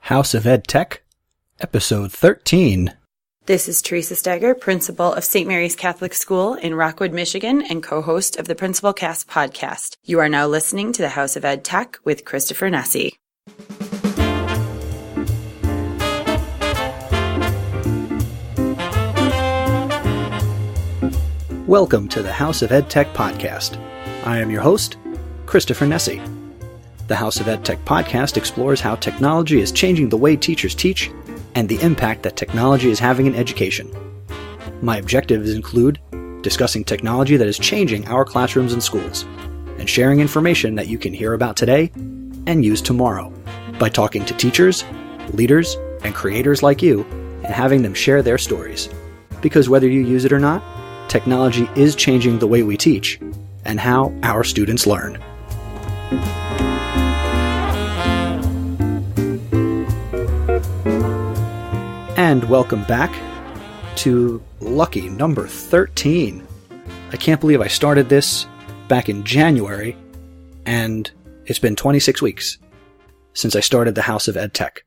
House of EdTech, Episode 13. This is Teresa Steger, principal of St. Mary's Catholic School in Rockwood, Michigan, and co-host of the Principal Cast podcast. You are now listening to the House of EdTech with Christopher Nesi. Welcome to the House of EdTech podcast. I am your host, Christopher Nesi. The House of EdTech podcast explores how technology is changing the way teachers teach and the impact that technology is having in education. My objectives include discussing technology that is changing our classrooms and schools, and sharing information that you can hear about today and use tomorrow by talking to teachers, leaders, and creators like you and having them share their stories. Because whether you use it or not, technology is changing the way we teach and how our students learn. And welcome back to lucky number 13. I can't believe I started this back in January, and it's been 26 weeks since I started the House of EdTech.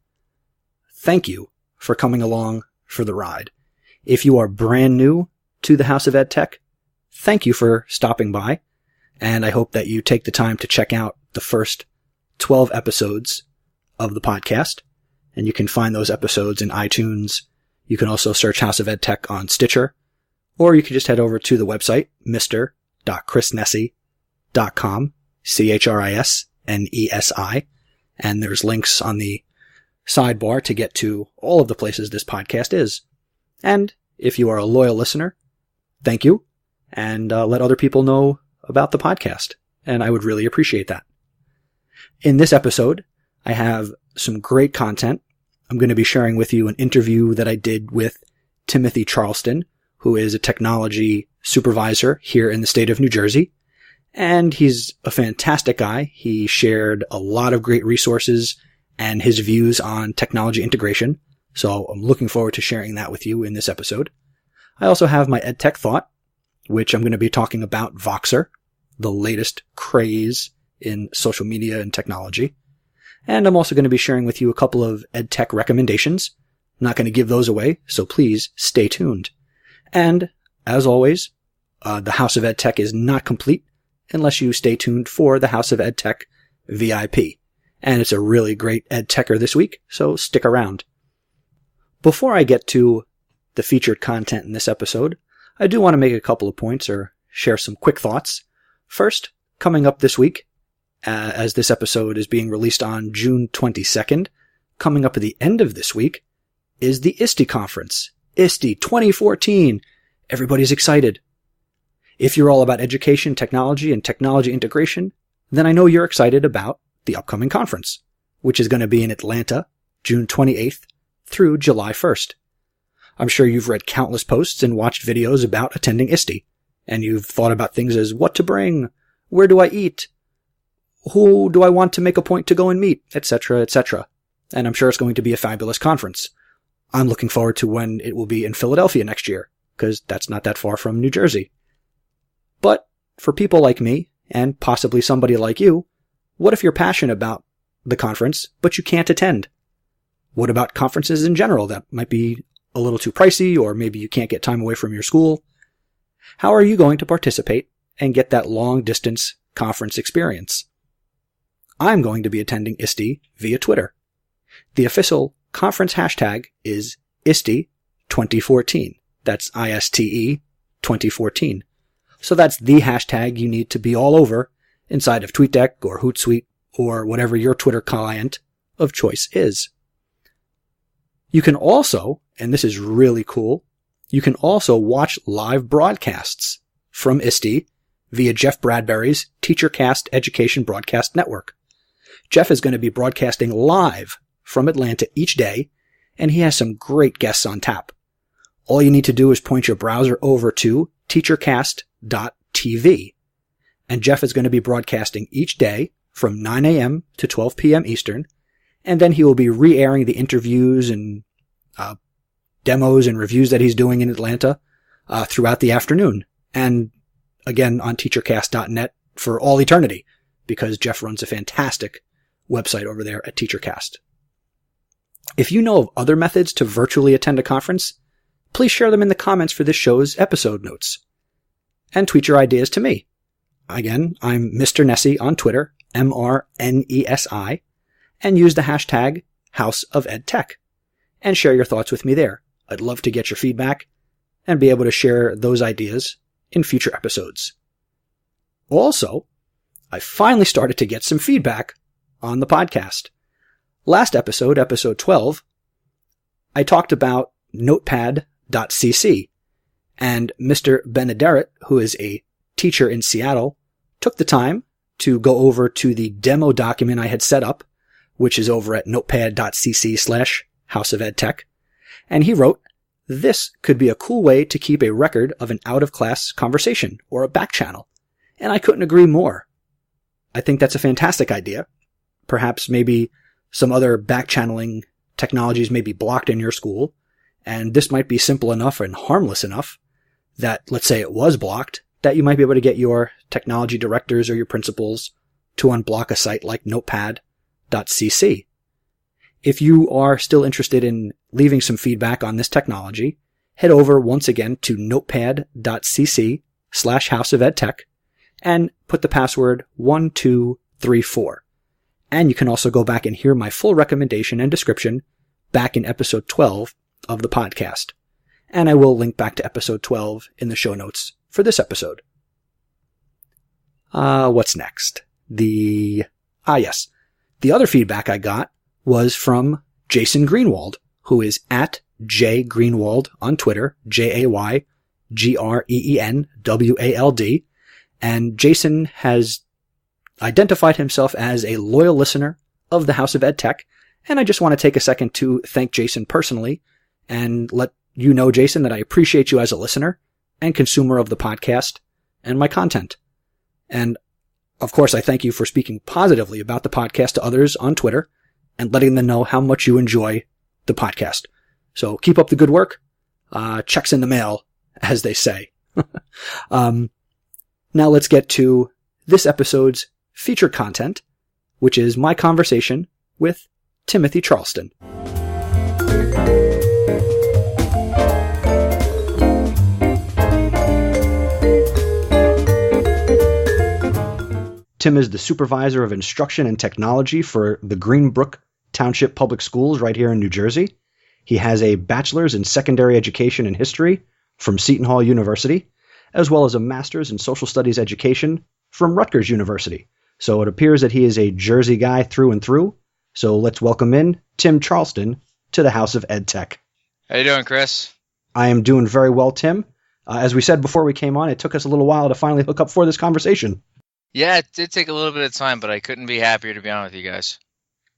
Thank you for coming along for the ride. If you are brand new to the House of EdTech, thank you for stopping by, and I hope that you take the time to check out the first 12 episodes of the podcast. And you can find those episodes in iTunes. You can also search House of EdTech on Stitcher. Or you can just head over to the website, mr.chrisnesi.com, CHRISNESI. And there's links on the sidebar to get to all of the places this podcast is. And if you are a loyal listener, thank you. And let other people know about the podcast. And I would really appreciate that. In this episode, I have some great content. I'm going to be sharing with you an interview that I did with Timothy Charleston, who is a technology supervisor here in the state of New Jersey. And he's a fantastic guy. He shared a lot of great resources and his views on technology integration. So I'm looking forward to sharing that with you in this episode. I also have my EdTech thought, which I'm going to be talking about Voxer, the latest craze in social media and technology. And I'm also going to be sharing with you a couple of EdTech recommendations. I'm not going to give those away, so please stay tuned. And, as always, the House of EdTech is not complete unless you stay tuned for the House of EdTech VIP. And it's a really great EdTecher this week, so stick around. Before I get to the featured content in this episode, I do want to make a couple of points or share some quick thoughts. First, coming up this week, as this episode is being released on June 22nd, coming up at the end of this week, is the ISTE conference. ISTE 2014. Everybody's excited. If you're all about education, technology, and technology integration, then I know you're excited about the upcoming conference, which is going to be in Atlanta, June 28th through July 1st. I'm sure you've read countless posts and watched videos about attending ISTE, and you've thought about things as what to bring, where do I eat, who do I want to make a point to go and meet, etc., etc. And I'm sure it's going to be a fabulous conference. I'm looking forward to when it will be in Philadelphia next year, because that's not that far from New Jersey. But for people like me, and possibly somebody like you, what if you're passionate about the conference, but you can't attend? What about conferences in general that might be a little too pricey, or maybe you can't get time away from your school? How are you going to participate and get that long-distance conference experience? I'm going to be attending ISTE via Twitter. The official conference hashtag is ISTE 2014. That's ISTE 2014. So that's the hashtag you need to be all over inside of TweetDeck or Hootsuite or whatever your Twitter client of choice is. You can also, and this is really cool, you can also watch live broadcasts from ISTE via Jeff Bradbury's TeacherCast Education Broadcast Network. Jeff is going to be broadcasting live from Atlanta each day, and he has some great guests on tap. All you need to do is point your browser over to teachercast.tv, and Jeff is going to be broadcasting each day from 9 a.m. to 12 p.m. Eastern, and then he will be re-airing the interviews and demos and reviews that he's doing in Atlanta throughout the afternoon, and again on teachercast.net for all eternity, because Jeff runs a fantastic website over there at TeacherCast. If you know of other methods to virtually attend a conference, please share them in the comments for this show's episode notes. And tweet your ideas to me. Again, I'm Mr. Nessie on Twitter, MRNESI, and use the hashtag House of EdTech, and share your thoughts with me there. I'd love to get your feedback and be able to share those ideas in future episodes. Also, I finally started to get some feedback on the podcast. Last episode, episode 12, I talked about Notepad.cc, and Mr. Benederet, who is a teacher in Seattle, took the time to go over to the demo document I had set up, which is over at notepad.cc/House of EdTech, and he wrote, "This could be a cool way to keep a record of an out-of-class conversation or a back channel." And I couldn't agree more. I think that's a fantastic idea. Perhaps maybe some other back channeling technologies may be blocked in your school, and this might be simple enough and harmless enough that, let's say it was blocked, that you might be able to get your technology directors or your principals to unblock a site like notepad.cc. If you are still interested in leaving some feedback on this technology, head over once again to notepad.cc/House of EdTech and put the password 1234. And you can also go back and hear my full recommendation and description back in episode 12 of the podcast. And I will link back to episode 12 in the show notes for this episode. What's next? Yes. The other feedback I got was from Jason Greenwald, who is at jgreenwald on Twitter, JayGreenwald. And Jason has identified himself as a loyal listener of the House of EdTech. And I just want to take a second to thank Jason personally and let you know, Jason, that I appreciate you as a listener and consumer of the podcast and my content. And of course, I thank you for speaking positively about the podcast to others on Twitter and letting them know how much you enjoy the podcast. So keep up the good work. Checks in the mail, as they say. Now let's get to this episode's featured content, which is my conversation with Timothy Charleston. Tim is the Supervisor of Instruction and Technology for the Greenbrook Township Public Schools right here in New Jersey. He has a bachelor's in secondary education and history from Seton Hall University, as well as a master's in social studies education from Rutgers University. So it appears that he is a Jersey guy through and through. So let's welcome in Tim Charleston to the House of EdTech. How you doing, Chris? I am doing very well, Tim. As we said before we came on, it took us a little while to finally hook up for this conversation. Yeah, it did take a little bit of time, but I couldn't be happier to be on with you guys.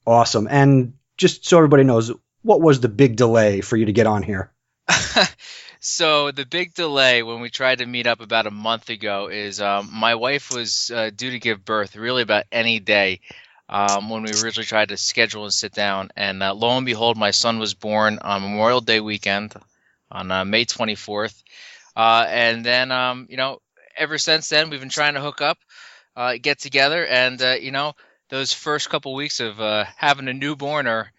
Awesome. And just so everybody knows, what was the big delay for you to get on here? So the big delay when we tried to meet up about a month ago is my wife was due to give birth really about any day when we originally tried to schedule and sit down. And lo and behold, my son was born on Memorial Day weekend on May 24th. And then, ever since then, we've been trying to hook up, get together. And, those first couple weeks of having a newborn are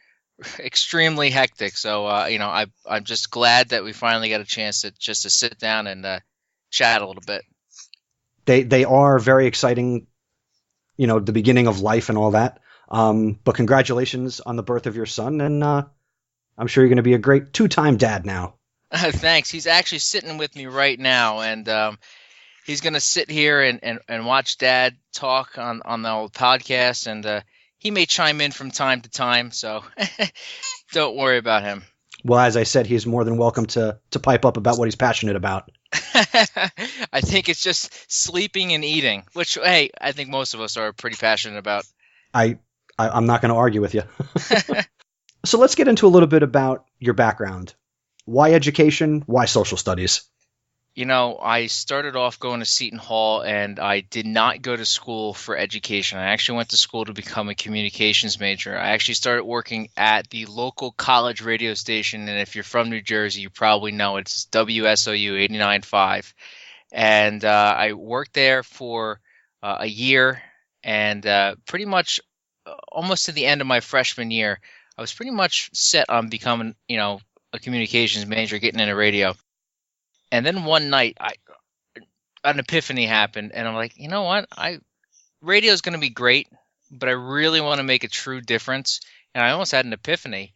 extremely hectic. So, I'm just glad that we finally got a chance to sit down and chat a little bit. They are very exciting, the beginning of life and all that. But congratulations on the birth of your son. And I'm sure you're going to be a great two-time dad now. Thanks. He's actually sitting with me right now. And he's going to sit here and watch Dad talk on the old podcast. And he may chime in from time to time, so don't worry about him. Well, as I said, he's more than welcome to pipe up about what he's passionate about. I think it's just sleeping and eating, which, hey, I think most of us are pretty passionate about. I'm not going to argue with you. So let's get into a little bit about your background. Why education? Why social studies? I started off going to Seton Hall, and I did not go to school for education. I actually went to school to become a communications major. I actually started working at the local college radio station, and if you're from New Jersey, you probably know it's WSOU 89.5. And I worked there for a year, and pretty much almost to the end of my freshman year, I was pretty much set on becoming, a communications major, getting into radio. And then one night, an epiphany happened, and I'm like, you know what? Radio is going to be great, but I really want to make a true difference. And I almost had an epiphany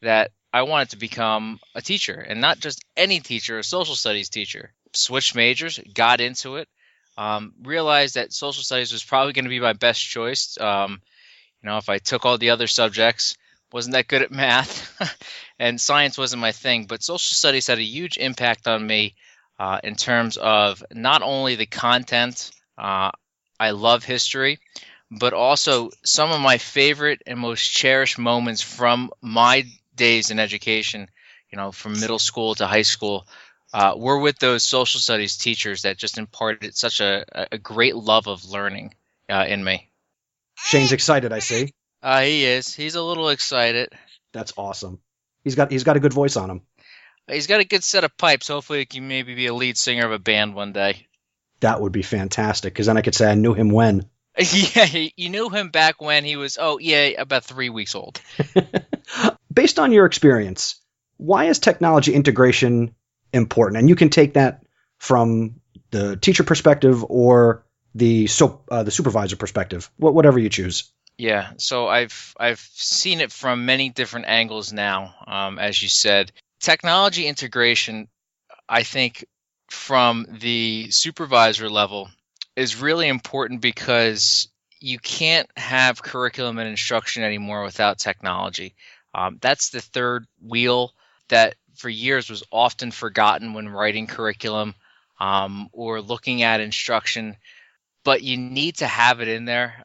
that I wanted to become a teacher, and not just any teacher, a social studies teacher. Switched majors, got into it, realized that social studies was probably going to be my best choice. If I took all the other subjects, wasn't that good at math, and science wasn't my thing. But social studies had a huge impact on me in terms of not only the content. I love history, but also some of my favorite and most cherished moments from my days in education, from middle school to high school, were with those social studies teachers that just imparted such a great love of learning in me. Shane's excited, I see. He is. He's a little excited. That's awesome. He's got a good voice on him. He's got a good set of pipes. Hopefully he can maybe be a lead singer of a band one day. That would be fantastic, because then I could say I knew him when. Yeah, you knew him back when he was, about 3 weeks old. Based on your experience, why is technology integration important? And you can take that from the teacher perspective or the supervisor perspective, whatever you choose. Yeah, so I've seen it from many different angles now, as you said. Technology integration, I think, from the supervisor level is really important because you can't have curriculum and instruction anymore without technology. That's the third wheel that for years was often forgotten when writing curriculum or looking at instruction, but you need to have it in there.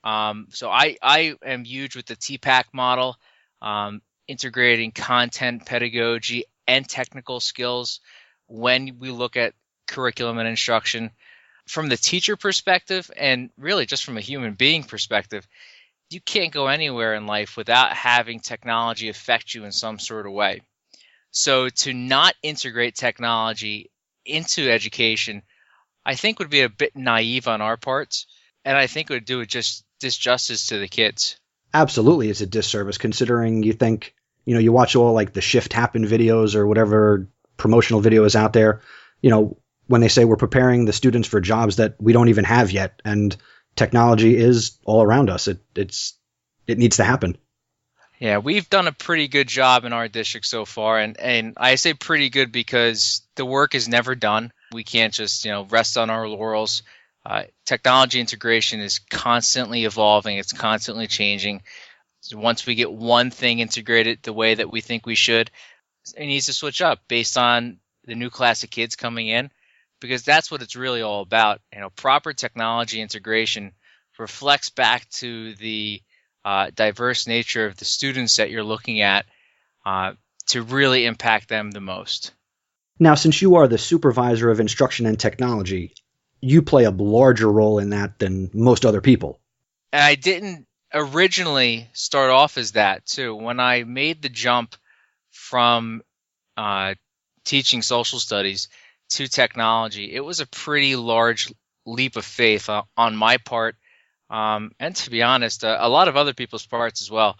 So I am huge with the TPAC model, integrating content, pedagogy, and technical skills when we look at curriculum and instruction. From the teacher perspective, and really just from a human being perspective, you can't go anywhere in life without having technology affect you in some sort of way. So to not integrate technology into education, I think would be a bit naive on our parts, and I think it would do it just disjustice to the kids. Absolutely, it's a disservice, considering you think, you watch all like the shift happen videos or whatever promotional video is out there, when they say we're preparing the students for jobs that we don't even have yet, and technology is all around us. It needs to happen. Yeah, we've done a pretty good job in our district so far, and I say pretty good because the work is never done. We can't just rest on our laurels. Technology integration is constantly evolving. It's constantly changing. So once we get one thing integrated the way that we think we should, it needs to switch up based on the new class of kids coming in, because that's what it's really all about. Proper technology integration reflects back to the diverse nature of the students that you're looking at to really impact them the most. Now, since you are the supervisor of instruction and technology, you play a larger role in that than most other people. And I didn't originally start off as that, too. When I made the jump from teaching social studies to technology, it was a pretty large leap of faith on my part, and to be honest, a lot of other people's parts as well.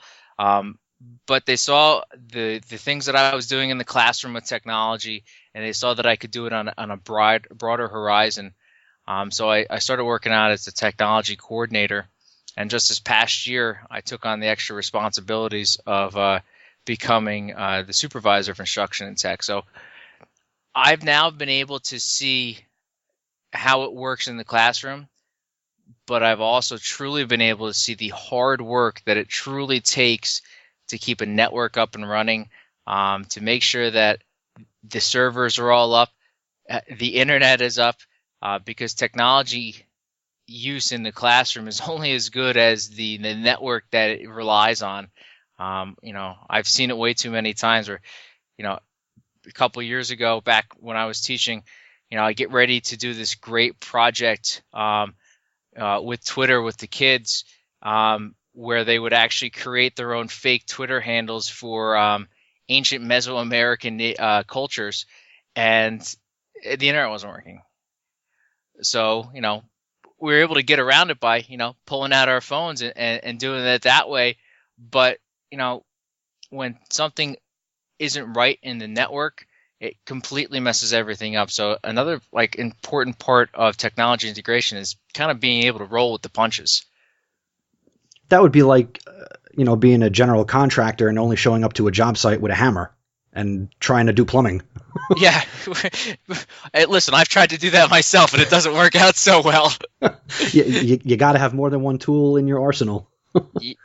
But they saw the things that I was doing in the classroom with technology, and they saw that I could do it on a broader horizon. So I started working out as a technology coordinator, and just this past year, I took on the extra responsibilities of becoming the supervisor of instruction and tech. So I've now been able to see how it works in the classroom, but I've also truly been able to see the hard work that it truly takes to keep a network up and running, to make sure that the servers are all up, the internet is up, because technology use in the classroom is only as good as the network that it relies on. I've seen it way too many times where, a couple of years ago, back when I was teaching, I get ready to do this great project with Twitter with the kids, where they would actually create their own fake Twitter handles for ancient Mesoamerican cultures, and the internet wasn't working. So, we were able to get around it by, pulling out our phones and doing it that way. But, when something isn't right in the network, it completely messes everything up. So another like important part of technology integration is kind of being able to roll with the punches. That would be like, being a general contractor and only showing up to a job site with a hammer and trying to do plumbing. Yeah. Hey, listen, I've tried to do that myself, and it doesn't work out so well. You got to have more than one tool in your arsenal.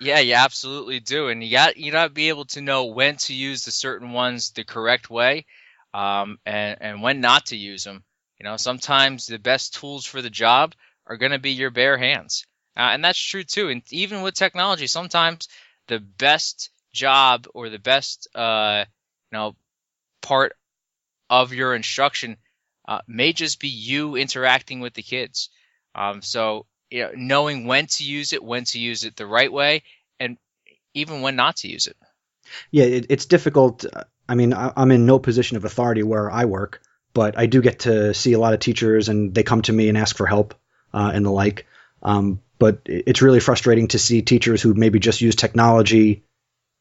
Yeah, you absolutely do, and you got to be able to know when to use the certain ones the correct way, and when not to use them. Sometimes the best tools for the job are going to be your bare hands, and that's true too. And even with technology, sometimes the best job or the best part of your instruction may just be you interacting with the kids. So knowing when to use it the right way, and even when not to use it. Yeah, it's difficult. I mean, I'm in no position of authority where I work, but I do get to see a lot of teachers, and they come to me and ask for help and the like. But it's really frustrating to see teachers who maybe just use technology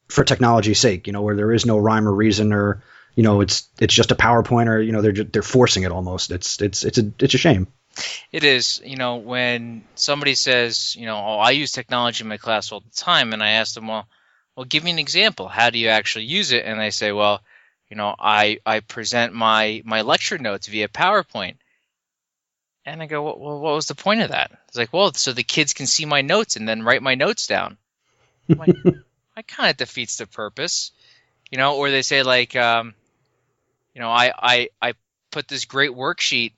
for technology's sake, where there is no rhyme or reason, or it's just a PowerPoint, or they're forcing it almost. It's a shame. It is. When somebody says, oh, I use technology in my class all the time, and I ask them, well, give me an example. How do you actually use it? And they say, well, I present my lecture notes via PowerPoint. And I go, well, what was the point of that? It's like, well, so the kids can see my notes and then write my notes down. I'm like, that kind of defeats the purpose, Or they say like, I put this great worksheet,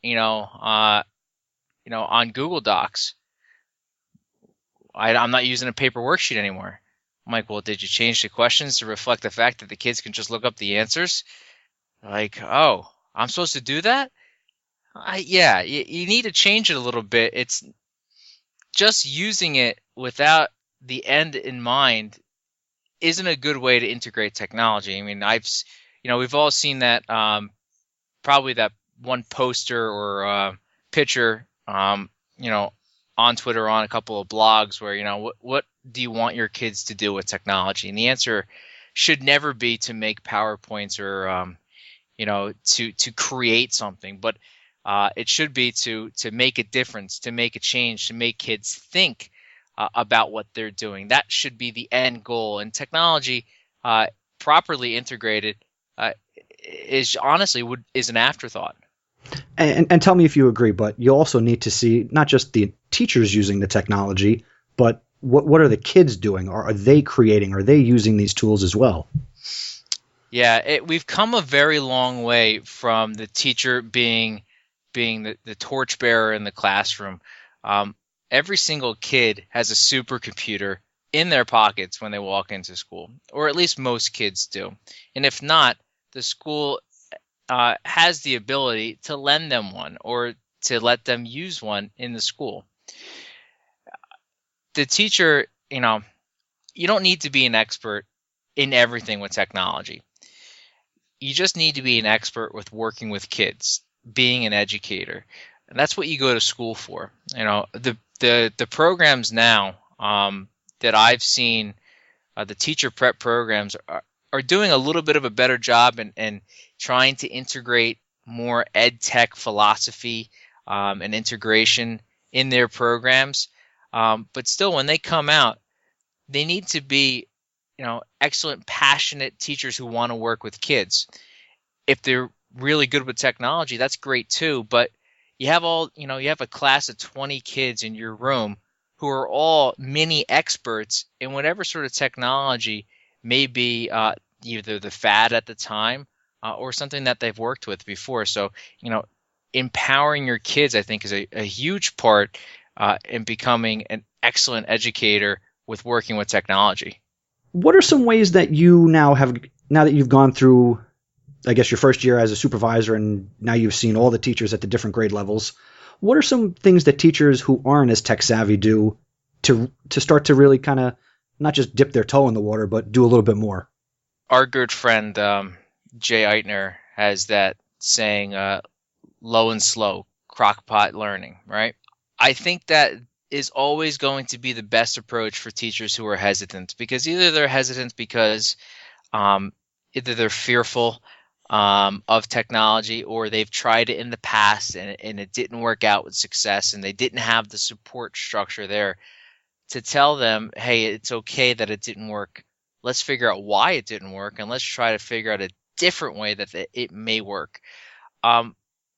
on Google Docs. I'm not using a paper worksheet anymore. I'm like, well, did you change the questions to reflect the fact that the kids can just look up the answers? Like, oh, I'm supposed to do that? Yeah, you need to change it a little bit. It's just using it without the end in mind isn't a good way to integrate technology. I mean, we've all seen that, probably that one poster or picture, on Twitter, on a couple of blogs where, what do you want your kids to do with technology? And the answer should never be to make PowerPoints or, to create something, but it should be to make a difference, to make a change, to make kids think about what they're doing. That should be the end goal. And technology, properly integrated, is an afterthought. And tell me if you agree, but you also need to see not just the teachers using the technology, but what are the kids doing? Are they creating? Are they using these tools as well? Yeah, we've come a very long way from the teacher being the torchbearer in the classroom. Every single kid has a supercomputer in their pockets when they walk into school, or at least most kids do. And if not, the school has the ability to lend them one or to let them use one in the school. The teacher, you don't need to be an expert in everything with technology. You just need to be an expert with working with kids, being an educator. And that's what you go to school for. The programs now that I've seen, the teacher prep programs are doing a little bit of a better job and trying to integrate more EdTech philosophy and integration in their programs. But still, when they come out, they need to be, excellent, passionate teachers who want to work with kids. If they're really good with technology, that's great too. But you have a class of 20 kids in your room who are all mini experts in whatever sort of technology may be either the fad at the time or something that they've worked with before. So, empowering your kids, I think, is a huge part in becoming an excellent educator with working with technology. What are some ways that you now that you've gone through, I guess, your first year as a supervisor, and now you've seen all the teachers at the different grade levels, what are some things that teachers who aren't as tech savvy do to start to really kind of not just dip their toe in the water, but do a little bit more? Our good friend Jay Eitner has that saying, low and slow, crockpot learning, right? I think that is always going to be the best approach for teachers who are hesitant, because either they're hesitant because Either they're fearful of technology, or they've tried it in the past and it didn't work out with success, and they didn't have the support structure there to tell them, hey, it's okay that it didn't work. Let's figure out why it didn't work, and let's try to figure out a different way that it may work.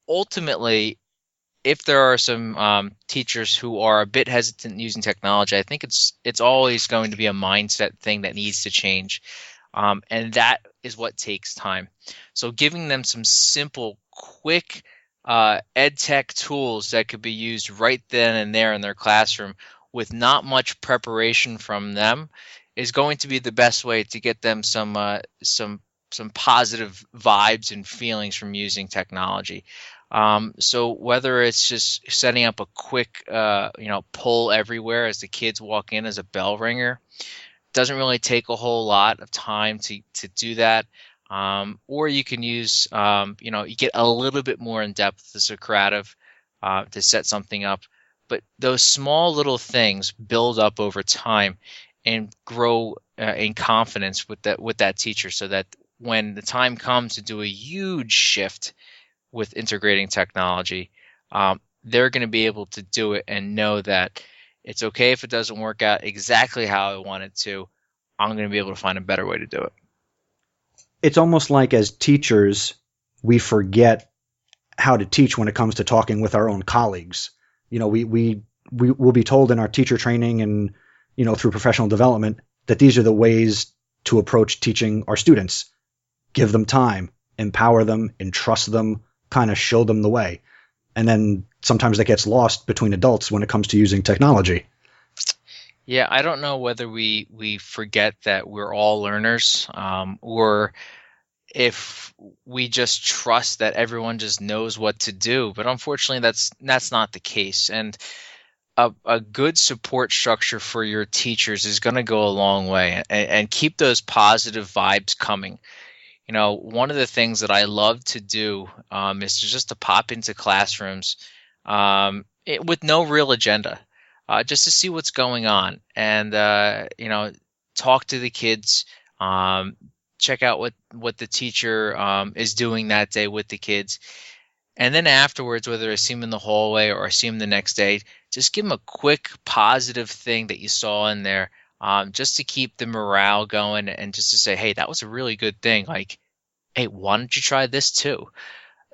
Ultimately, if there are some teachers who are a bit hesitant using technology, I think it's always going to be a mindset thing that needs to change. And that is what takes time. So giving them some simple, quick EdTech tools that could be used right then and there in their classroom with not much preparation from them is going to be the best way to get them some positive vibes and feelings from using technology. So whether it's just setting up a quick poll everywhere as the kids walk in as a bell ringer, doesn't really take a whole lot of time to do that. Or you can use, you get a little bit more in depth as a creative to set something up. But those small little things build up over time and grow in confidence with that teacher, so that when the time comes to do a huge shift with integrating technology, they're going to be able to do it and know that it's okay if it doesn't work out exactly how I want it to. I'm going to be able to find a better way to do it. It's almost like as teachers, we forget how to teach when it comes to talking with our own colleagues. We will be told in our teacher training and, through professional development that these are the ways to approach teaching our students. Give them time, empower them, entrust them, kind of show them the way. And then sometimes that gets lost between adults when it comes to using technology. Yeah, I don't know whether we forget that we're all learners, or if we just trust that everyone just knows what to do. But unfortunately, that's not the case. And a good support structure for your teachers is going to go a long way, and keep those positive vibes coming. One of the things that I love to do is just to pop into classrooms with no real agenda, just to see what's going on, and talk to the kids, check out what the teacher is doing that day with the kids. And then afterwards, whether I see them in the hallway or I see them the next day, just give them a quick positive thing that you saw in there, just to keep the morale going, and just to say, hey, that was a really good thing. Like, hey, why don't you try this too?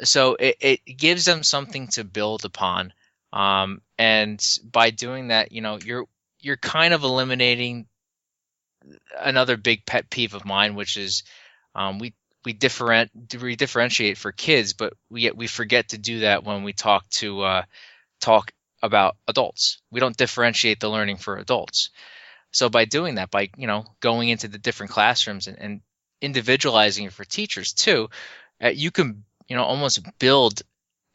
So it gives them something to build upon. And by doing that, you're kind of eliminating another big pet peeve of mine, which is we differentiate for kids, but we forget to do that when we talk about adults. We don't differentiate the learning for adults. So by doing that, by going into the different classrooms and individualizing it for teachers too, you can almost build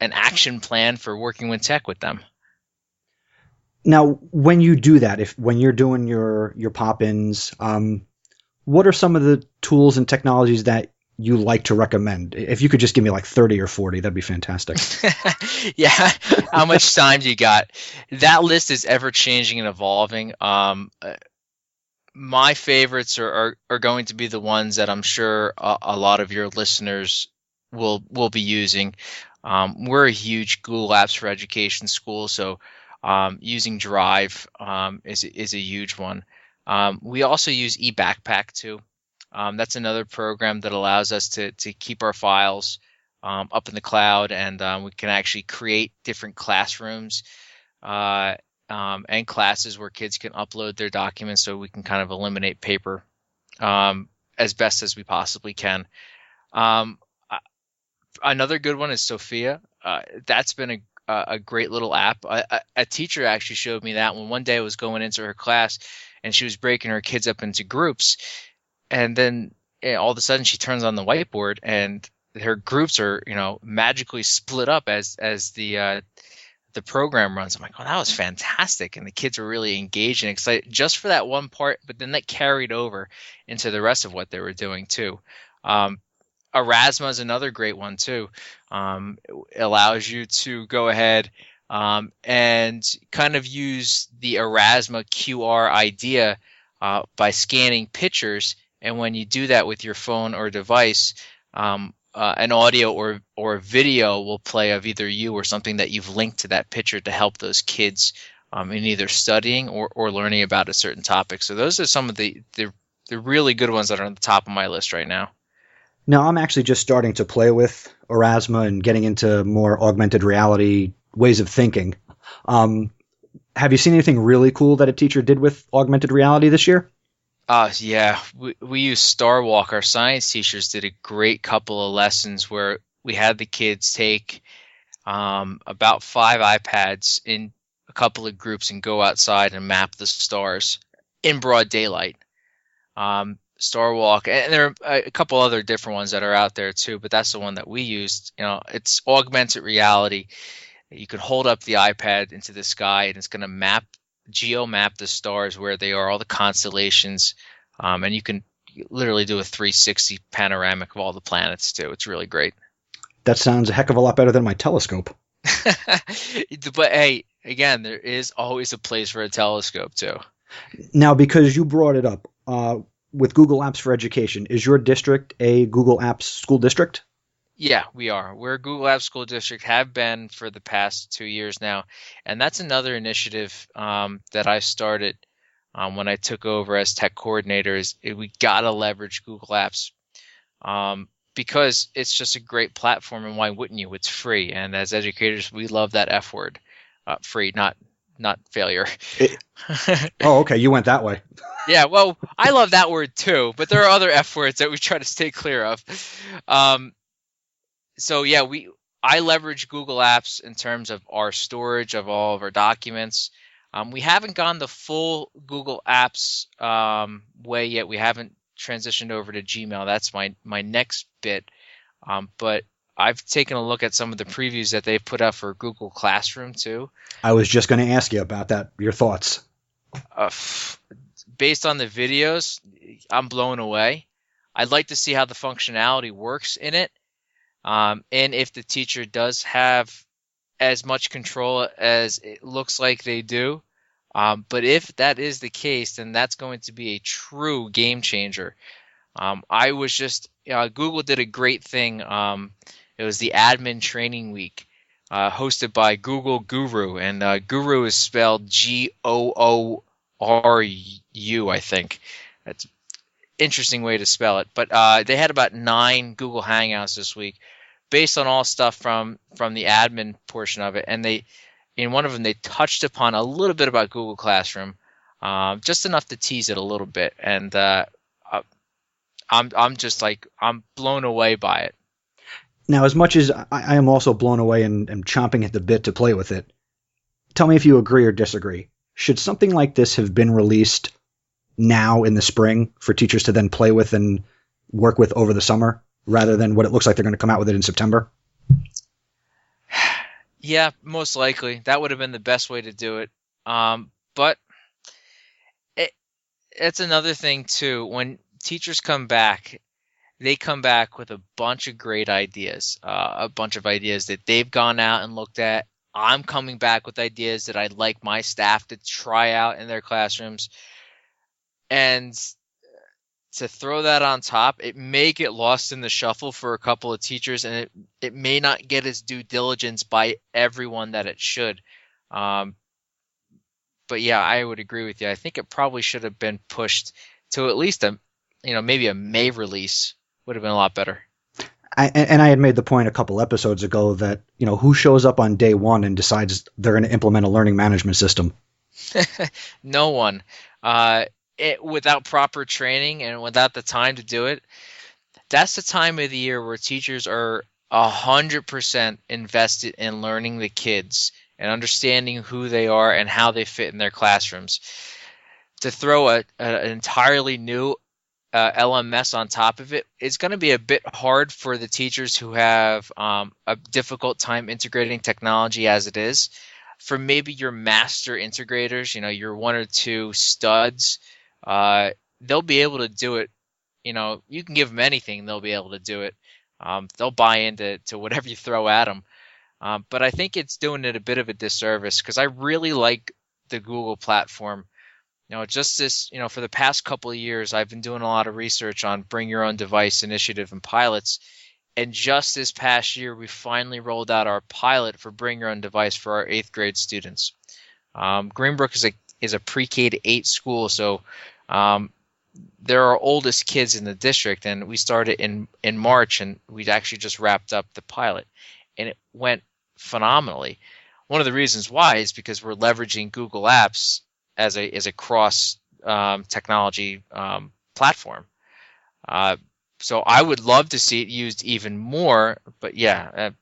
an action plan for working with tech with them. Now, when you do that, when you're doing your pop-ins, what are some of the tools and technologies that you like to recommend? If you could just give me like 30 or 40, that'd be fantastic. Yeah. How much time do you got? That list is ever changing and evolving. My favorites are going to be the ones that I'm sure a lot of your listeners will be using. We're a huge Google Apps for Education school, so using Drive is a huge one. We also use eBackpack too. That's another program that allows us to keep our files up in the cloud, and we can actually create different classrooms and classes where kids can upload their documents, so we can kind of eliminate paper as best as we possibly can. Another good one is Sophia. That's been a great little app. A teacher actually showed me that one day. I was going into her class, and she was breaking her kids up into groups, and then all of a sudden she turns on the whiteboard, and her groups are magically split up as the program runs. I'm like, oh, that was fantastic, and the kids were really engaged and excited just for that one part. But then that carried over into the rest of what they were doing too. Erasma is another great one too. It allows you to go ahead and kind of use the Erasma QR idea by scanning pictures And when you do that with your phone or device, an audio or video will play of either you or something that you've linked to that picture to help those kids in either studying or learning about a certain topic. So those are some of the really good ones that are on the top of my list right now. Now, I'm actually just starting to play with Erasmus and getting into more augmented reality ways of thinking. Have you seen anything really cool that a teacher did with augmented reality this year? Yeah, we use Star Walk. Our science teachers did a great couple of lessons where we had the kids take about 5 iPads in a couple of groups and go outside and map the stars in broad daylight. Star Walk, and there are a couple other different ones that are out there too, but that's the one that we used. It's augmented reality. You can hold up the iPad into the sky, and it's going to geo-map the stars where they are, all the constellations, and you can literally do a 360 panoramic of all the planets too. It's really great. That sounds a heck of a lot better than my telescope. But hey, again, there is always a place for a telescope too. Now, because you brought it up, with Google Apps for Education, is your district a Google Apps school district? Yeah, we are. We're a Google Apps school district, have been for the past 2 years now. And that's another initiative that I started when I took over as tech coordinator. We got to leverage Google Apps because it's just a great platform. And why wouldn't you? It's free. And as educators, we love that F word. Free, not failure. Oh, okay. You went that way. Yeah, well, I love that word too, but there are other F words that we try to stay clear of. So yeah, I leverage Google Apps in terms of our storage of all of our documents. We haven't gone the full Google Apps way yet. We haven't transitioned over to Gmail. That's my next bit. But I've taken a look at some of the previews that they put up for Google Classroom too. I was just going to ask you about that. Your thoughts? Based on the videos, I'm blown away. I'd like to see how the functionality works in it, and if the teacher does have as much control as it looks like they do. But if that is the case, then that's going to be a true game changer. Google did a great thing. It was the admin training week hosted by Google Guru, and Guru is spelled Gooru, I think. That's an interesting way to spell it. But they had about 9 Google Hangouts this week based on all stuff from the admin portion of it. And in one of them, they touched upon a little bit about Google Classroom, just enough to tease it a little bit. And I'm blown away by it. Now, as much as I am also blown away and am chomping at the bit to play with it, tell me if you agree or disagree. Should something like this have been released now in the spring for teachers to then play with and work with over the summer, rather than what it looks like they're going to come out with it in September? Yeah, most likely. That would have been the best way to do it. But it's another thing, too. When teachers come back, they come back with a bunch of great ideas, a bunch of ideas that they've gone out and looked at. I'm coming back with ideas that I'd like my staff to try out in their classrooms. And to throw that on top, it may get lost in the shuffle for a couple of teachers, and it may not get its due diligence by everyone that it should. But yeah, I would agree with you. I think it probably should have been pushed to at least maybe a May release would have been a lot better. I had made the point a couple episodes ago that, who shows up on day one and decides they're going to implement a learning management system? No one. Without proper training and without the time to do it, that's the time of the year where teachers are 100% invested in learning the kids and understanding who they are and how they fit in their classrooms. To throw an entirely new LMS on top of it, it's going to be a bit hard for the teachers who have a difficult time integrating technology as it is. For maybe your master integrators, your 1 or 2 studs, they'll be able to do it. You can give them anything, they'll be able to do it. They'll buy into whatever you throw at them. But I think it's doing it a bit of a disservice because I really like the Google platform. Just this, for the past couple of years, I've been doing a lot of research on bring your own device initiative and pilots. And just this past year, we finally rolled out our pilot for bring your own device for our 8th grade students. Greenbrook is a pre-K to 8 school, so they're our oldest kids in the district, and we started in March, and we'd actually just wrapped up the pilot, and it went phenomenally. One of the reasons why is because we're leveraging Google Apps as a cross technology platform. So I would love to see it used even more, but I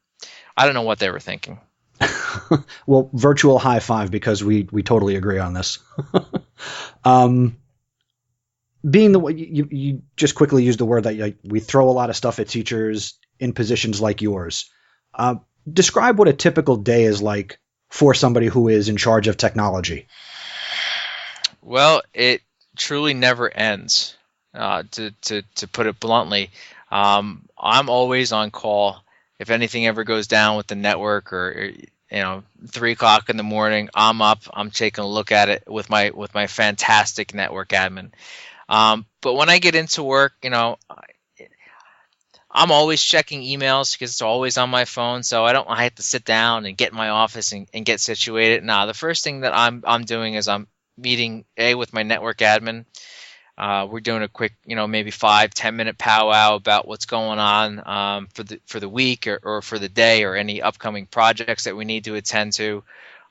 don't know what they were thinking. Well, virtual high five, because we totally agree on this. Being the way you just quickly used the word that we throw a lot of stuff at teachers in positions like yours. Describe what a typical day is like for somebody who is in charge of technology. Well, it truly never ends. To put it bluntly, I'm always on call. If anything ever goes down with the network, or 3 o'clock in the morning, I'm up. I'm taking a look at it with my fantastic network admin. But when I get into work, I'm always checking emails because it's always on my phone. So I have to sit down and get in my office and get situated. The first thing that I'm doing is I'm meeting with my network admin. We're doing a quick, maybe 5-10 minute powwow about what's going on for the week or for the day, or any upcoming projects that we need to attend to.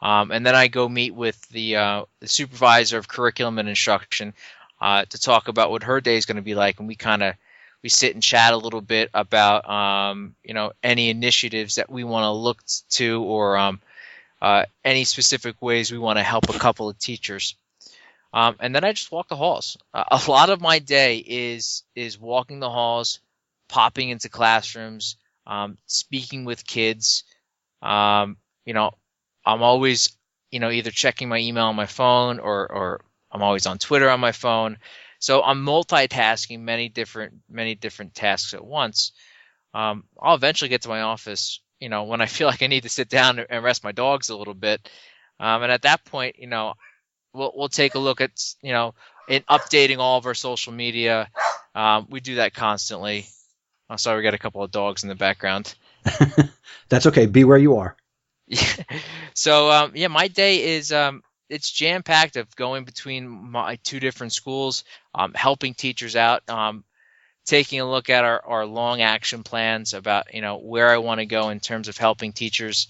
And then I go meet with the supervisor of curriculum and instruction to talk about what her day is going to be like, and we sit and chat a little bit about any initiatives that we want to look to, or any specific ways we want to help a couple of teachers. And then I just walk the halls. A lot of my day is walking the halls, popping into classrooms, speaking with kids. I'm always either checking my email on my phone, or I'm always on Twitter on my phone. So I'm multitasking many different tasks at once. I'll eventually get to my office, when I feel like I need to sit down and rest my dogs a little bit. And at that point, we'll take a look at, in updating all of our social media. We do that constantly. I'm sorry, we got a couple of dogs in the background. That's okay. Be where you are. So, my day is, it's jam-packed of going between my 2 different schools, helping teachers out, taking a look at our long action plans about, where I want to go in terms of helping teachers,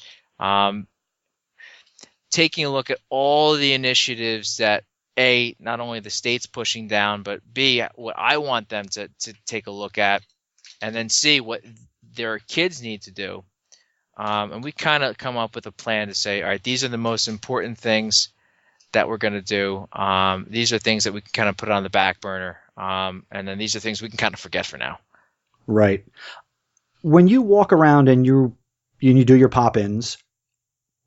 taking a look at all the initiatives that A, not only the state's pushing down, but B, what I want them to take a look at, and then C, what their kids need to do. And we kind of come up with a plan to say, all right, these are the most important things that we're going to do. These are things that we can kind of put on the back burner. And then these are things we can kind of forget for now. Right. When you walk around and you do your pop-ins,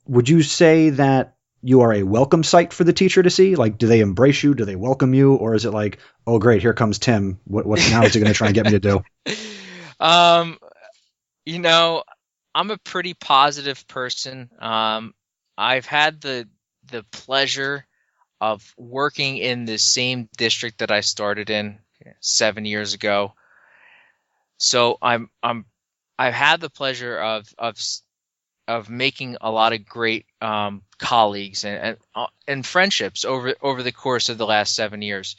would you say that you are a welcome sight for the teacher to see? Like, do they embrace you? Do they welcome you? Or is it like, oh, great, here comes Tim. What now is he going to try and get me to do? I'm a pretty positive person. I've had the pleasure of working in the same district that I started in 7 years ago. So I've had the pleasure of making a lot of great colleagues and friendships over the course of the last 7 years.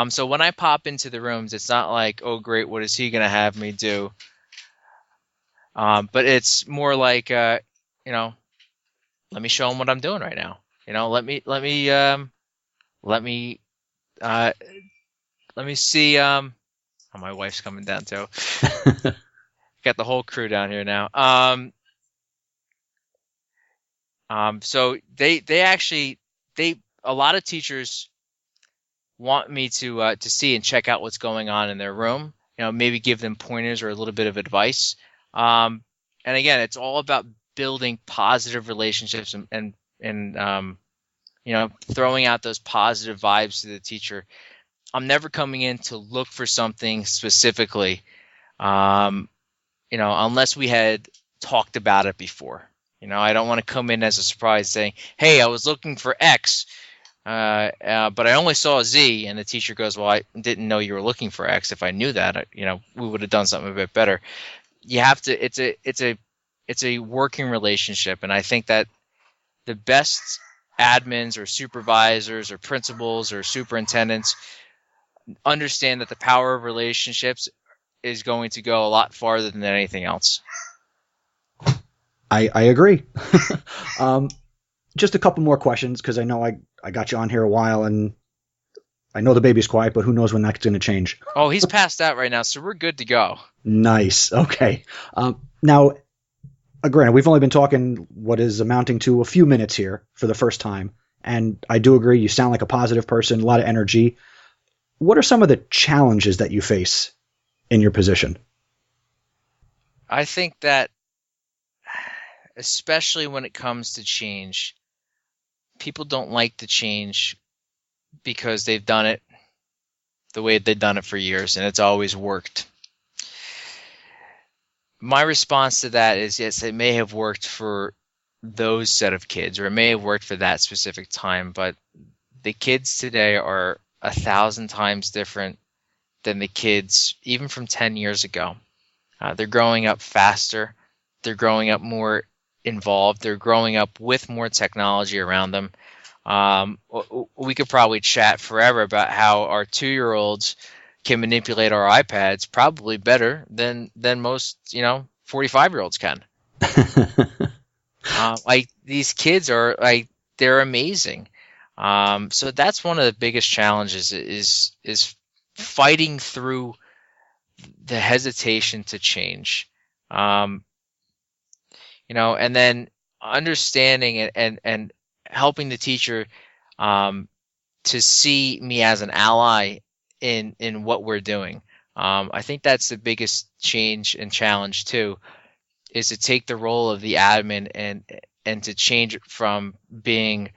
So when I pop into the rooms, it's not like, oh great, what is he going to have me do? But it's more like, let me show him what I'm doing right now. Let me see. Oh, my wife's coming down too. Got the whole crew down here now. So a lot of teachers want me to see and check out what's going on in their room. Maybe give them pointers or a little bit of advice. And again, it's all about building positive relationships and throwing out those positive vibes to the teacher. I'm never coming in to look for something specifically, unless we had talked about it before. I don't want to come in as a surprise saying, hey, I was looking for X. but I only saw a Z, and the teacher goes, well, I didn't know you were looking for X. If I knew that, we would have done something a bit better. You have to, it's a working relationship. And I think that the best admins or supervisors or principals or superintendents understand that the power of relationships is going to go a lot farther than anything else. I agree. Just a couple more questions, because I know I got you on here a while, and I know the baby's quiet, but who knows when that's going to change. Oh, he's passed out right now, so we're good to go. Nice. Okay. Now, granted, we've only been talking what is amounting to a few minutes here for the first time, and I do agree, you sound like a positive person, a lot of energy. What are some of the challenges that you face in your position? I think that, especially when it comes to change, people don't like the change because they've done it the way they've done it for years, and it's always worked. My response to that is, yes, it may have worked for those set of kids, or it may have worked for that specific time, but the kids today are 1,000 times different than the kids even from 10 years ago. They're growing up faster. They're growing up more involved. They're growing up with more technology around them. We could probably chat forever about how our 2-year-olds can manipulate our iPads probably better than most 45-year-olds can. These kids are they're amazing. So that's one of the biggest challenges is fighting through the hesitation to change. And then understanding and helping the teacher to see me as an ally in what we're doing. I think that's the biggest change and challenge too, is to take the role of the admin and to change it from being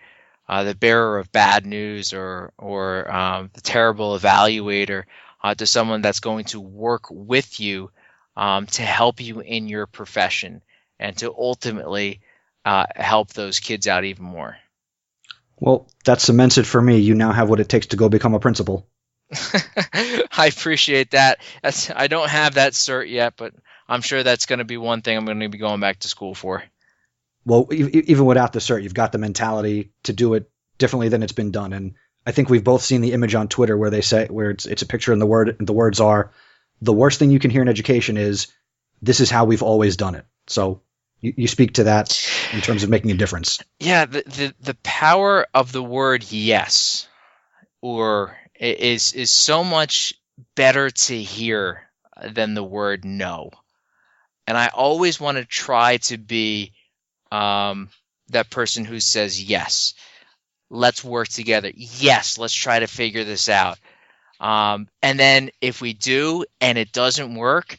the bearer of bad news or the terrible evaluator to someone that's going to work with you to help you in your profession and to ultimately help those kids out even more. Well, that cements it for me. You now have what it takes to go become a principal. I appreciate that. I don't have that cert yet, but I'm sure that's going to be one thing I'm going to be going back to school for. Well, even without the cert, you've got the mentality to do it differently than it's been done. And I think we've both seen the image on Twitter where it's a picture and the words are, the worst thing you can hear in education is, this is how we've always done it. So you speak to that in terms of making a difference. Yeah, the power of the word yes or is so much better to hear than the word no. And I always want to try to be that person who says yes. Let's work together. Yes, let's try to figure this out. And then if we do and it doesn't work,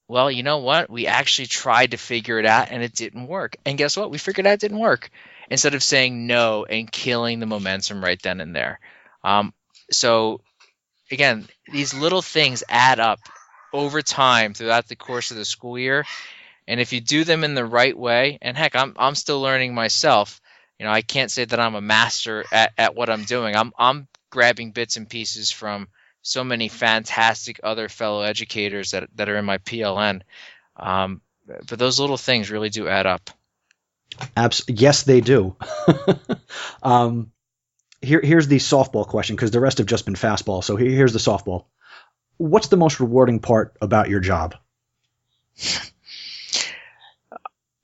well, you know what? We actually tried to figure it out and it didn't work. And guess what? We figured out it didn't work, instead of saying no and killing the momentum right then and there. So again, these little things add up over time throughout the course of the school year. And if you do them in the right way, and heck, I'm still learning myself. I can't say that I'm a master at what I'm doing. I'm grabbing bits and pieces from so many fantastic other fellow educators that are in my PLN. But those little things really do add up. Yes, they do. Here's the softball question, because the rest have just been fastball. So here's the softball. What's the most rewarding part about your job?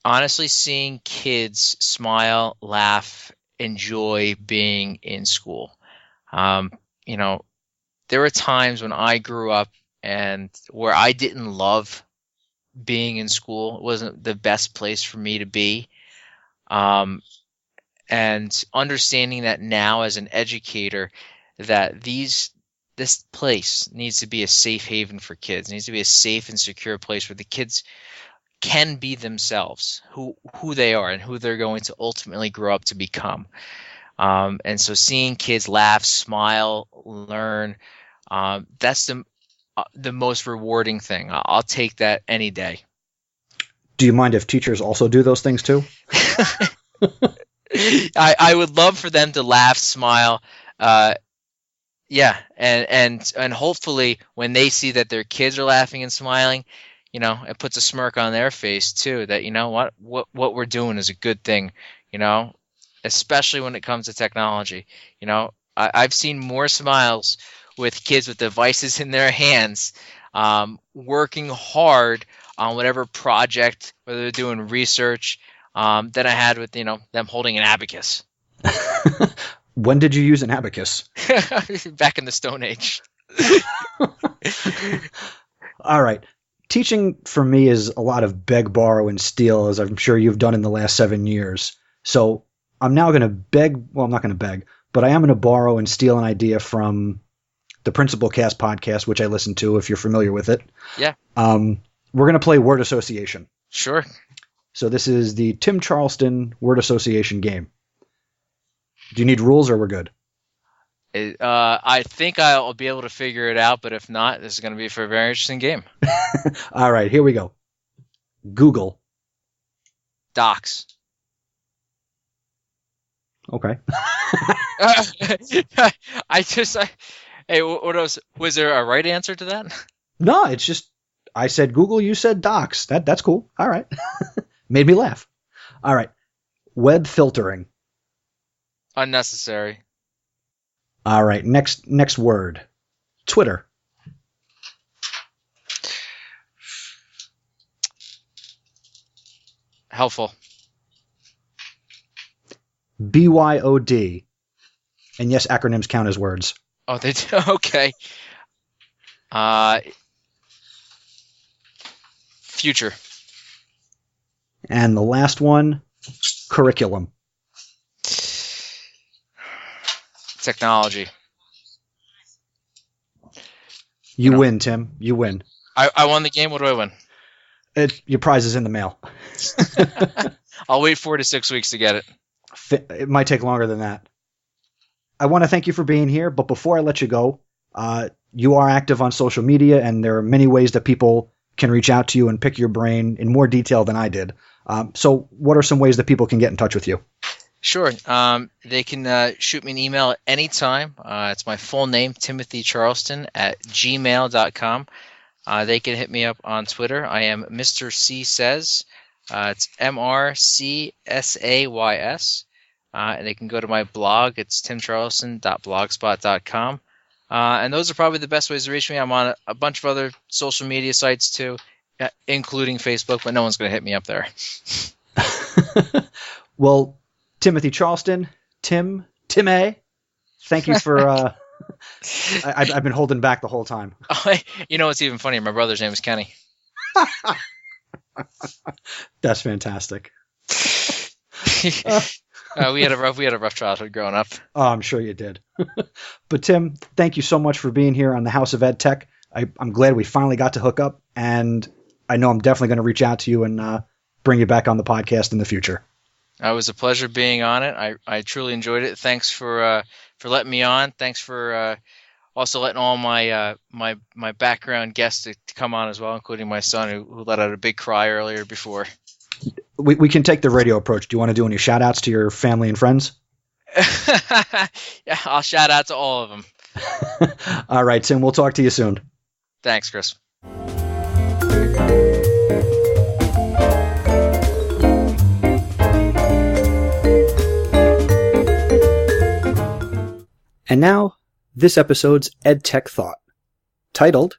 Honestly, seeing kids smile, laugh, enjoy being in school. There were times when I grew up and where I didn't love being in school. It wasn't the best place for me to be. And understanding that now as an educator, that this place needs to be a safe haven for kids. It needs to be a safe and secure place where the kids can be themselves, who they are and who they're going to ultimately grow up to become. And so seeing kids laugh, smile, learn, that's the most rewarding thing. I'll take that any day. Do you mind if teachers also do those things too? I would love for them to laugh, smile, yeah, and hopefully when they see that their kids are laughing and smiling, it puts a smirk on their face too. That what we're doing is a good thing, especially when it comes to technology. I've seen more smiles with kids with devices in their hands, working hard on whatever project, whether they're doing research, than I had with them holding an abacus. When did you use an abacus? Back in the Stone Age. All right. Teaching for me is a lot of beg, borrow, and steal, as I'm sure you've done in the last 7 years. So I'm now going to beg. Well, I'm not going to beg, but I am going to borrow and steal an idea from the Principal Cast podcast, which I listen to, if you're familiar with it. Yeah. We're going to play word association. Sure. So this is the Tim Charleston word association game. Do you need rules or we're good? I think I'll be able to figure it out, but if not, this is going to be for a very interesting game. All right, here we go. Google. Docs. Okay. Hey, what else? Was there a right answer to that? No, it's just, I said Google, you said Docs. That's cool. All right. Made me laugh. All right. Web filtering. Unnecessary. All right. Next word. Twitter. Helpful. BYOD. And yes, acronyms count as words. Oh, they do? Okay. Future. And the last one, curriculum. Technology. You win, Tim. You win. I won the game. What do I win? Your prize is in the mail. I'll wait 4 to 6 weeks to get it. It might take longer than that. I want to thank you for being here, but before I let you go, you are active on social media, and there are many ways that people can reach out to you and pick your brain in more detail than I did. So what are some ways that people can get in touch with you? Sure. They can shoot me an email at any time. It's my full name, timothycharleston@gmail.com. They can hit me up on Twitter. I am Mr. C Says. It's MrCsays. And they can go to my blog. It's timcharleston.blogspot.com. And those are probably the best ways to reach me. I'm on a bunch of other social media sites too, including Facebook, but no one's going to hit me up there. Well, Timothy Charleston, Tim A, thank you for... I've been holding back the whole time. You know what's even funnier? My brother's name is Kenny. That's fantastic. We had a rough childhood growing up. Oh, I'm sure you did. But Tim, thank you so much for being here on the House of EdTech. I'm glad we finally got to hook up, and I know I'm definitely going to reach out to you and bring you back on the podcast in the future. It was a pleasure being on it. I truly enjoyed it. Thanks for letting me on. Thanks for also letting all my my background guests to come on as well, including my son who let out a big cry earlier before. We can take the radio approach. Do you want to do any shout outs to your family and friends? Yeah, I'll shout out to all of them. All right, Tim, we'll talk to you soon. Thanks, Chris. And now, this episode's EdTech Thought, titled,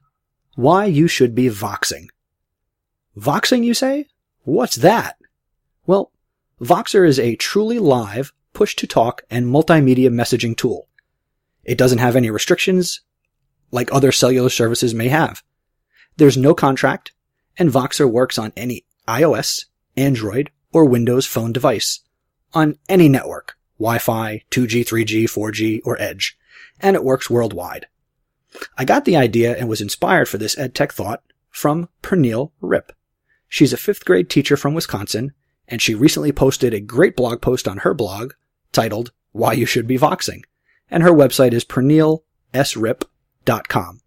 Why You Should Be Voxing. Voxing, you say? What's that? Well, Voxer is a truly live, push-to-talk, and multimedia messaging tool. It doesn't have any restrictions like other cellular services may have. There's no contract, and Voxer works on any iOS, Android, or Windows phone device, on any network, Wi-Fi, 2G, 3G, 4G, or Edge, and it works worldwide. I got the idea and was inspired for this EdTech thought from Pernille Rip. She's a 5th grade teacher from Wisconsin, and she recently posted a great blog post on her blog titled, Why You Should Be Voxing, and her website is pernillesrip.com,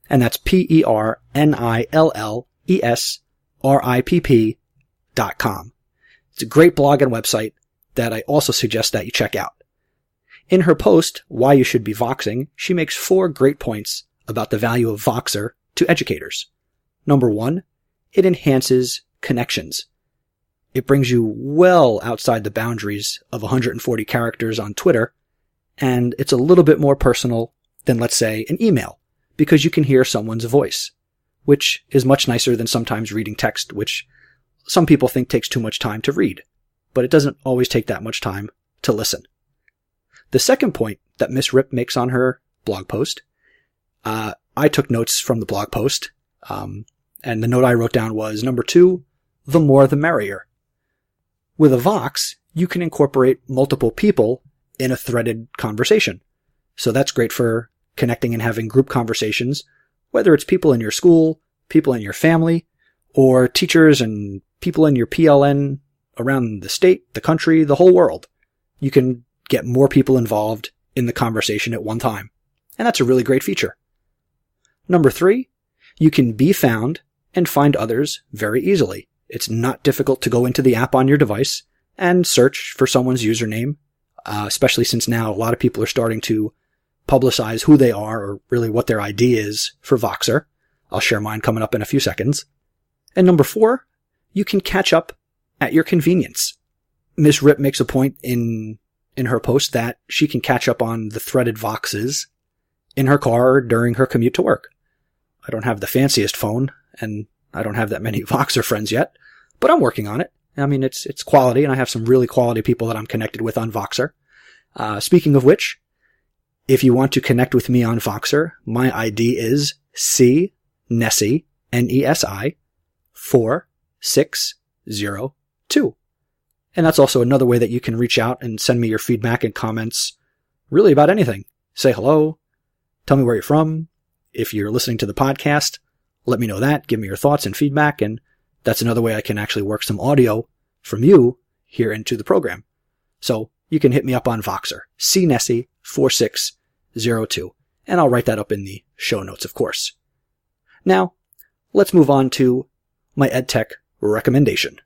and that's PERNILLESRIPP.com. It's a great blog and website. that I also suggest that you check out. In her post, Why You Should Be Voxing, she makes 4 great points about the value of Voxer to educators. Number 1, it enhances connections. It brings you well outside the boundaries of 140 characters on Twitter, and it's a little bit more personal than, let's say, an email, because you can hear someone's voice, which is much nicer than sometimes reading text, which some people think takes too much time to read, but it doesn't always take that much time to listen. The second point that Miss Rip makes on her blog post, I took notes from the blog post, and the note I wrote down was, number 2, the more the merrier. With a Vox, you can incorporate multiple people in a threaded conversation. So that's great for connecting and having group conversations, whether it's people in your school, people in your family, or teachers and people in your PLN around the state, the country, the whole world. You can get more people involved in the conversation at one time. And that's a really great feature. Number 3, you can be found and find others very easily. It's not difficult to go into the app on your device and search for someone's username, especially since now a lot of people are starting to publicize who they are or really what their ID is for Voxer. I'll share mine coming up in a few seconds. And number 4, you can catch up at your convenience. Miss Rip makes a point in her post that she can catch up on the threaded Voxes in her car during her commute to work. I don't have the fanciest phone, and I don't have that many Voxer friends yet, but I'm working on it. I mean, it's quality, and I have some really quality people that I'm connected with on Voxer. Speaking of which, if you want to connect with me on Voxer, my ID is CNESI, Nesi, 4602. And that's also another way that you can reach out and send me your feedback and comments really about anything. Say hello, tell me where you're from. If you're listening to the podcast, let me know that, give me your thoughts and feedback, and that's another way I can actually work some audio from you here into the program. So you can hit me up on Voxer, CNESI 4602, and I'll write that up in the show notes, of course. Now, let's move on to my EdTech recommendation.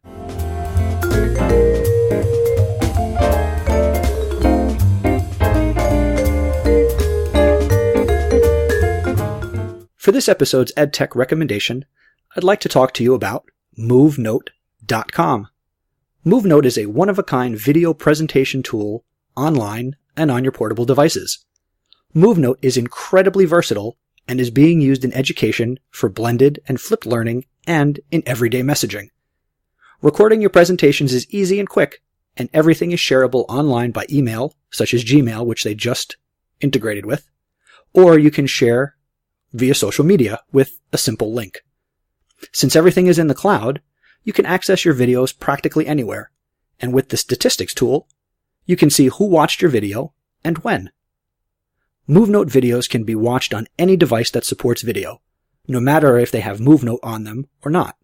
For this episode's EdTech recommendation, I'd like to talk to you about MoveNote.com. MoveNote is a one-of-a-kind video presentation tool online and on your portable devices. MoveNote is incredibly versatile and is being used in education for blended and flipped learning and in everyday messaging. Recording your presentations is easy and quick, and everything is shareable online by email, such as Gmail, which they just integrated with, or you can share via social media with a simple link. Since everything is in the cloud, you can access your videos practically anywhere, and with the statistics tool, you can see who watched your video and when. MoveNote videos can be watched on any device that supports video, no matter if they have MoveNote on them or not.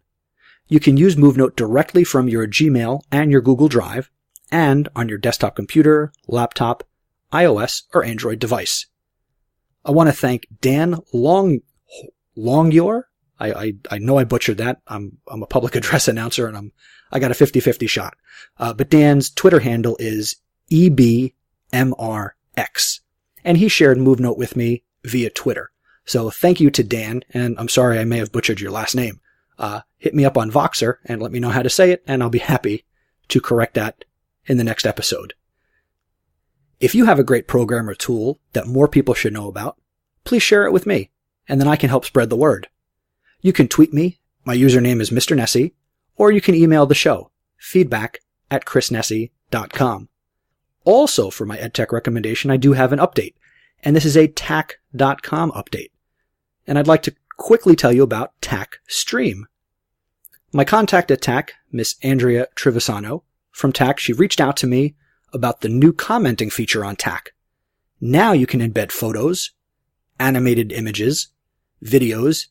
You can use MoveNote directly from your Gmail and your Google Drive, and on your desktop computer, laptop, iOS, or Android device. I want to thank Dan Longyor. I know I butchered that. I'm a public address announcer, and I got a 50-50 shot. But Dan's Twitter handle is EBMRX, and he shared MoveNote with me via Twitter. So thank you to Dan, and I'm sorry I may have butchered your last name. Hit me up on Voxer and let me know how to say it, and I'll be happy to correct that in the next episode. If you have a great program or tool that more people should know about, please share it with me, and then I can help spread the word. You can tweet me, my username is Mr. Nessie, or you can email the show, feedback@chrisnessie.com. Also, for my EdTech recommendation, I do have an update, and this is a TAC.com update. And I'd like to quickly tell you about TAC Stream. My contact at TAC, Miss Andrea Trivisano from TAC, she reached out to me about the new commenting feature on TAC. Now you can embed photos, animated images, videos,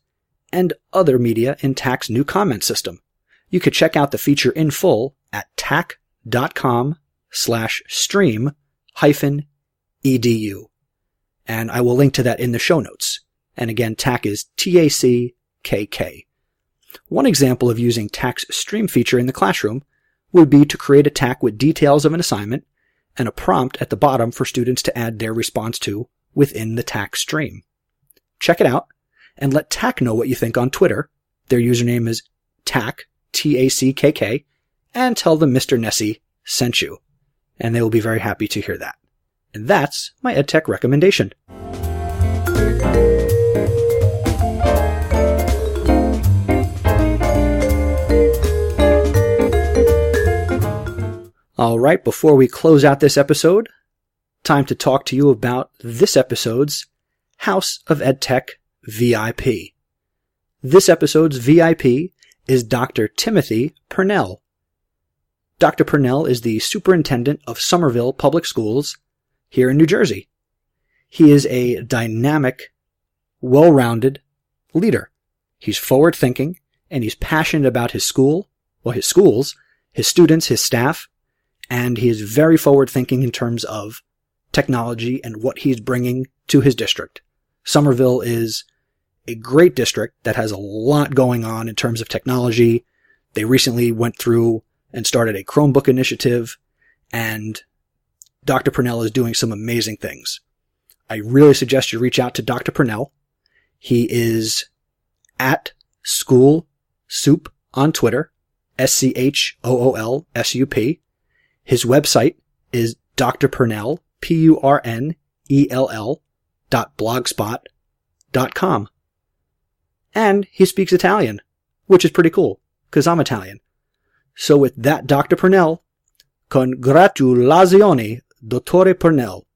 and other media in TAC's new comment system. You could check out the feature in full at tac.com/stream-edu. And I will link to that in the show notes. And again, TAC is TACKK. One example of using TAC's stream feature in the classroom would be to create a TAC with details of an assignment and a prompt at the bottom for students to add their response to within the TAC stream. Check it out and let TAC know what you think on Twitter. Their username is TAC, TACKK, and tell them Mr. Nessie sent you. And they will be very happy to hear that. And that's my EdTech recommendation. All right, before we close out this episode, time to talk to you about this episode's House of EdTech VIP. This episode's VIP is Dr. Timothy Purnell. Dr. Purnell is the superintendent of Somerville Public Schools here in New Jersey. He is a dynamic, well-rounded leader. He's forward-thinking, and he's passionate about his school, his schools, his students, his staff, and he is very forward-thinking in terms of technology and what he's bringing to his district. Somerville is a great district that has a lot going on in terms of technology. They recently went through and started a Chromebook initiative, and Dr. Purnell is doing some amazing things. I really suggest you reach out to Dr. Purnell. He is at School Soup on Twitter, SCHOOLSUP. His website is drpurnell, PURNELL.blogspot.com. And he speaks Italian, which is pretty cool, because I'm Italian. So with that, Dr. Purnell, congratulazioni, Dottore Purnell.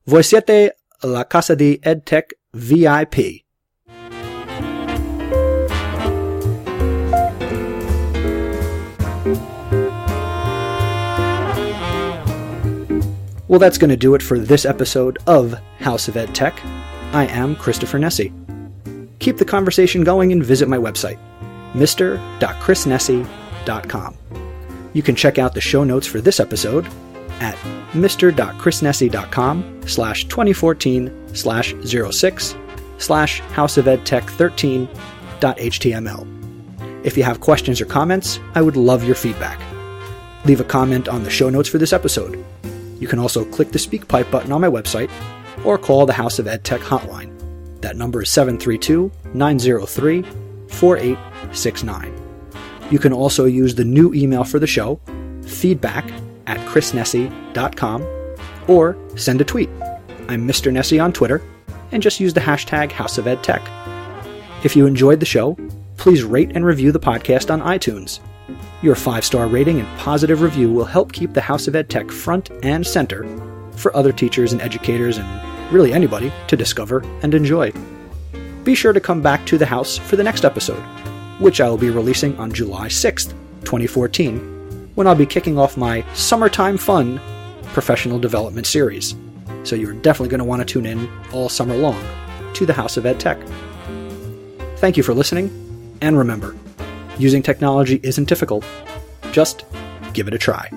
Voi siete la Casa di EdTech VIP. Well, that's going to do it for this episode of House of EdTech. I am Christopher Nessie. Keep the conversation going and visit my website, mr.chrisnessie.com. You can check out the show notes for this episode at mr.chrisnessie.com/2014/06/houseofedtech13.html. If you have questions or comments, I would love your feedback. Leave a comment on the show notes for this episode. You can also click the SpeakPipe button on my website or call the House of EdTech hotline. That number is 732-903-4869. You can also use the new email for the show, feedback@chrisnessie.com, or send a tweet. I'm Mr. Nessie on Twitter, and just use the hashtag House of EdTech. If you enjoyed the show, please rate and review the podcast on iTunes. Your 5-star rating and positive review will help keep the House of EdTech front and center for other teachers and educators and really anybody to discover and enjoy. Be sure to come back to the house for the next episode, which I will be releasing on July 6th, 2014, when I'll be kicking off my Summertime Fun professional development series. So you're definitely going to want to tune in all summer long to the House of EdTech. Thank you for listening, and remember, using technology isn't difficult. Just give it a try.